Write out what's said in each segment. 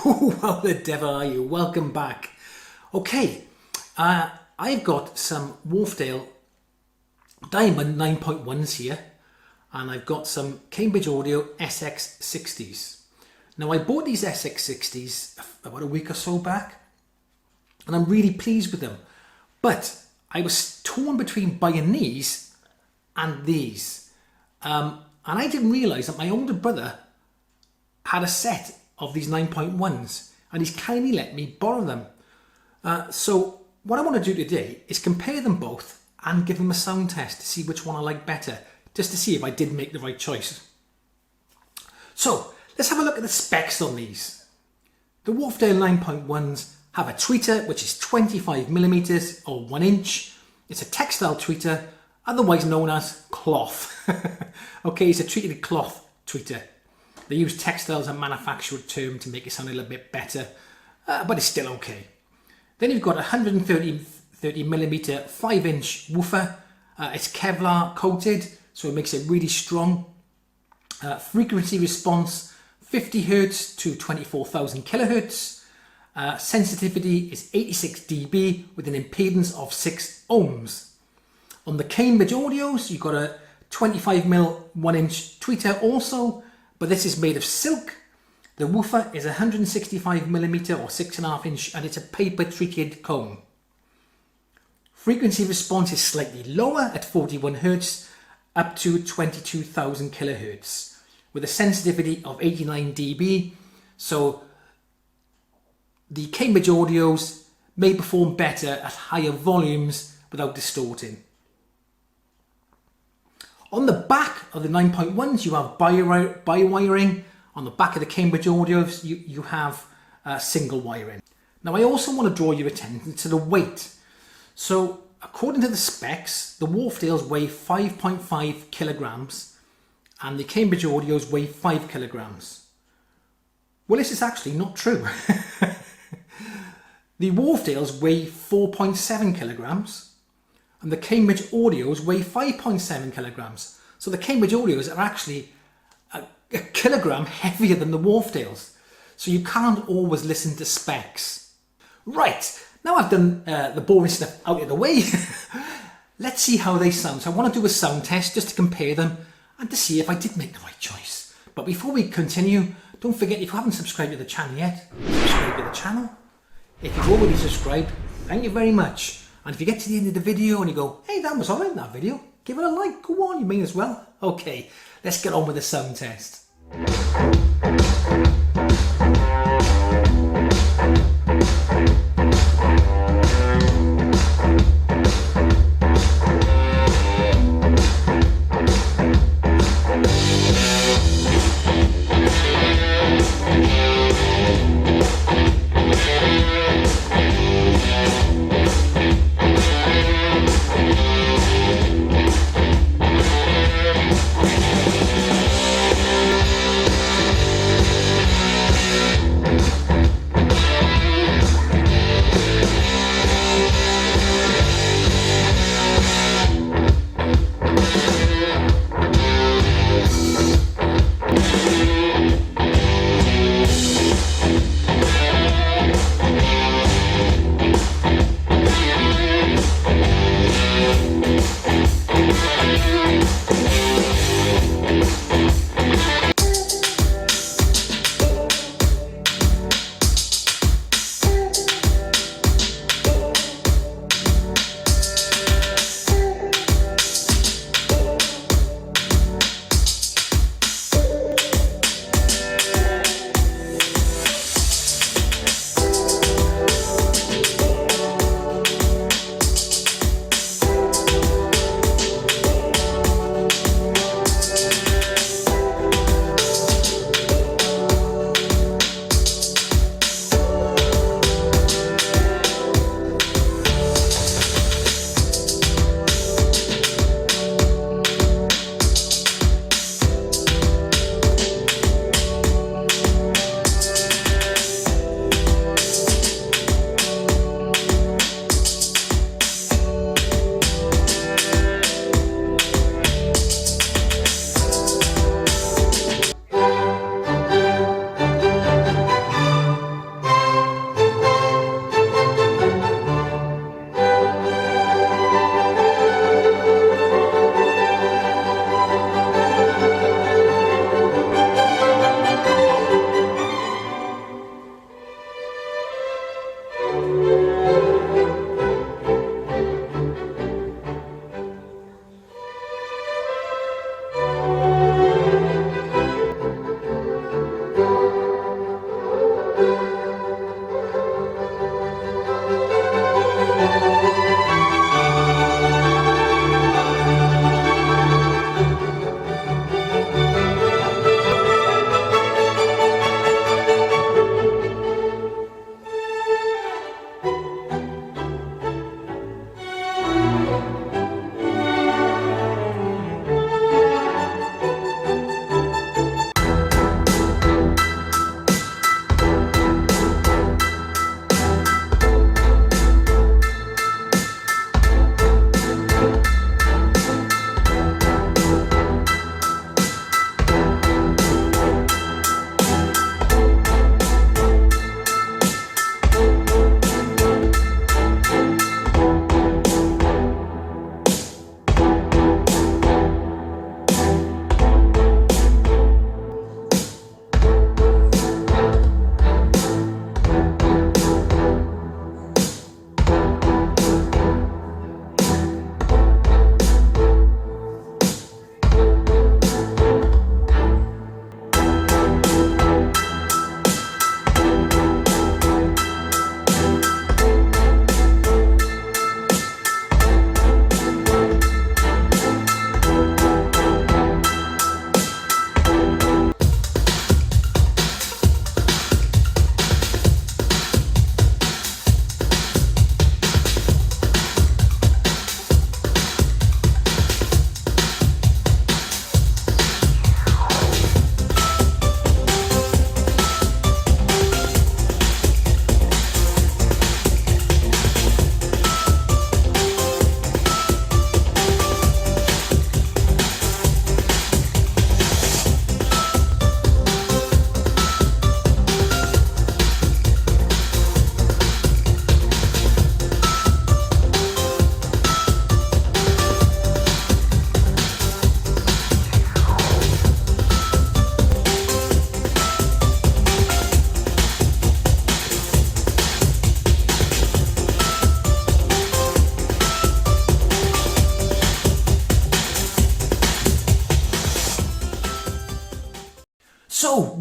How the devil are you? Welcome back. Okay, I've got some Wharfedale Diamond 9.1s here, and I've got some Cambridge Audio SX-60s. Now, I bought these SX-60s about a week or so back, and I'm really pleased with them. But I was torn between buying these and these. And I didn't realise that my older brother had a set of these 9.1s, and he's kindly let me borrow them. So what I want to do today is compare them both and give them a sound test to see which one I like better, just to see if I did make the right choice. So let's have a look at the specs on these. The Wharfedale 9.1s have a tweeter which is 25mm or 1 inch. It's a textile tweeter, otherwise known as cloth. Okay, it's a treated cloth tweeter. They use textile as a manufacturer term to make it sound a little bit better, but it's still okay. Then you've got a 130mm 5 inch woofer. It's Kevlar coated, so it makes it really strong. Frequency response 50 Hz to 24,000 kHz. Sensitivity is 86 dB with an impedance of 6 ohms. On the Cambridge Audios, you've got a 25mm 1 inch tweeter also, but this is made of silk. The woofer is 165mm or 6.5 inch, and it's a paper treated cone. Frequency response is slightly lower at 41 Hz up to 22,000 kHz with a sensitivity of 89 dB. So the Cambridge Audios may perform better at higher volumes without distorting. On the back of the 9.1s, you have bi-wiring. On the back of the Cambridge Audios, you have single wiring. Now, I also want to draw your attention to the weight. So, according to the specs, the Wharfedales weigh 5.5 kilograms and the Cambridge Audios weigh 5 kilograms. Well, this is actually not true. The Wharfedales weigh 4.7 kilograms and the Cambridge Audios weigh 5.7 kilograms. So the Cambridge Audios are actually a kilogram heavier than the Wharfedales. So you can't always listen to specs. Right, now I've done the boring stuff out of the way. Let's see how they sound. So I want to do a sound test just to compare them and to see if I did make the right choice. But before we continue, don't forget, if you haven't subscribed to the channel yet, subscribe to the channel. If you've already subscribed, thank you very much. And if you get to the end of the video and you go, hey, that was alright, that video, give it a like, go on, you may as well. Okay, let's get on with the sound test.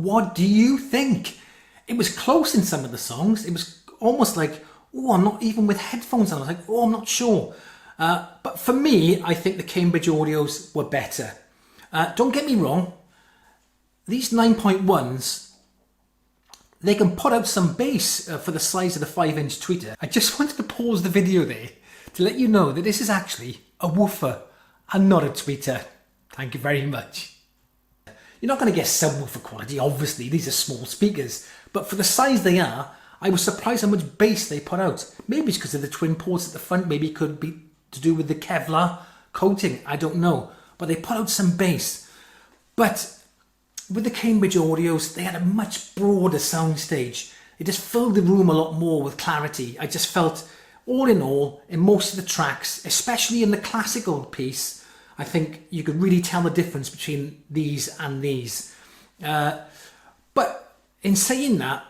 what do you think? It was close in some of the songs. It was almost like, oh, I'm not even with headphones on. I was like, oh, I'm not sure. But for me, I think the Cambridge audios were better. Don't get me wrong. These 9.1s, they can put out some bass for the size of the 5-inch tweeter. I just wanted to pause the video there to let you know that this is actually a woofer and not a tweeter. Thank you very much. You're not going to get subwoofer quality, obviously. These are small speakers. But for the size they are, I was surprised how much bass they put out. Maybe it's because of the twin ports at the front. Maybe it could be to do with the Kevlar coating. I don't know. But they put out some bass. But with the Cambridge audios, they had a much broader soundstage. It just filled the room a lot more with clarity. I just felt, all in all, in most of the tracks, especially in the classical piece, I think you could really tell the difference between these and these. But in saying that,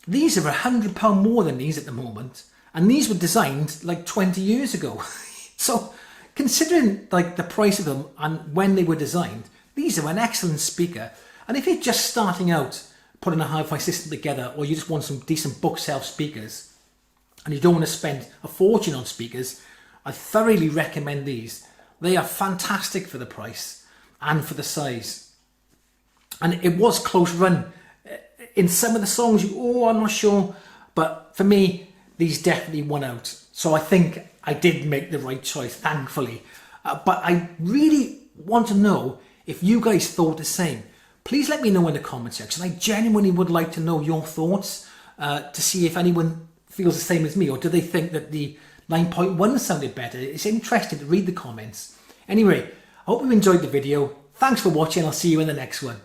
these are £100 more than these at the moment, and these were designed like 20 years ago. So considering like the price of them and when they were designed, these are an excellent speaker. And if you're just starting out putting a hi-fi system together, or you just want some decent bookshelf speakers and you don't want to spend a fortune on speakers, I thoroughly recommend these. They are fantastic for the price and for the size. And it was close run. In some of the songs, I'm not sure. But for me, these definitely won out. So I think I did make the right choice, thankfully. But I really want to know if you guys thought the same. Please let me know in the comment section. I genuinely would like to know your thoughts to see if anyone feels the same as me, or do they think that the 9.1 sounded better. It's interesting to read the comments. Anyway, I hope you enjoyed the video. Thanks for watching. I'll see you in the next one.